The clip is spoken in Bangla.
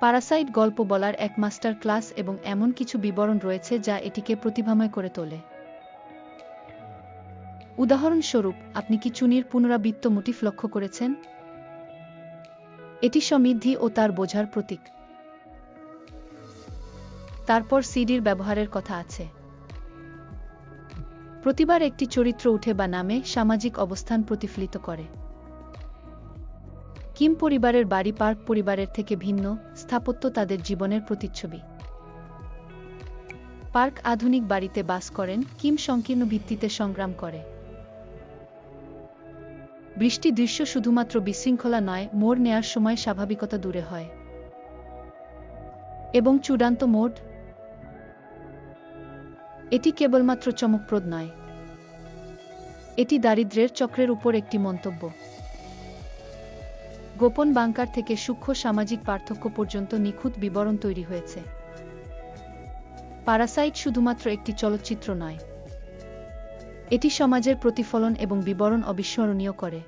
প্যারাসাইট গল্প বলার এক মাস্টার ক্লাস এবং এমন কিছু বিবরণ রয়েছে যা এটিকে প্রতিভাময় করে তোলে। উদাহরণস্বরূপ, আপনি কি চুনির পুনরাবৃত্ত মোটিফ লক্ষ্য করেছেন? এটি সমৃদ্ধি ও তার বোঝার প্রতীক। তারপর সিডির ব্যবহারের কথা আছে। প্রতিবার একটি চরিত্র উঠে বা নামে সামাজিক অবস্থান প্রতিফলিত করে। কিম পরিবারের বাড়ি পার্ক পরিবারের থেকে ভিন্ন, স্থাপত্য তাদের জীবনের প্রতিচ্ছবি। পার্ক আধুনিক বাড়িতে বাস করেন, কিম সংকীর্ণ ভিত্তিতে সংগ্রাম করে। বৃষ্টি দৃশ্য শুধুমাত্র বিশৃঙ্খলা নয়, মোড় নেয়ার সময় স্বাভাবিকতা দূরে হয়। এবং চূড়ান্ত মোড়, এটি কেবলমাত্র চমকপ্রদ নয়, এটি দারিদ্র্যের চক্রের উপর একটি মন্তব্য। গোপন বাংকার থেকে সূক্ষ্ম সামাজিক পার্থক্য পর্যন্ত নিখুঁত বিবরণ তৈরি হয়েছে। প্যারাসাইট শুধুমাত্র একটি চলচ্চিত্র নয়, এটি সমাজের প্রতিফলন এবং বিবরণ অবিস্মরণীয় করে।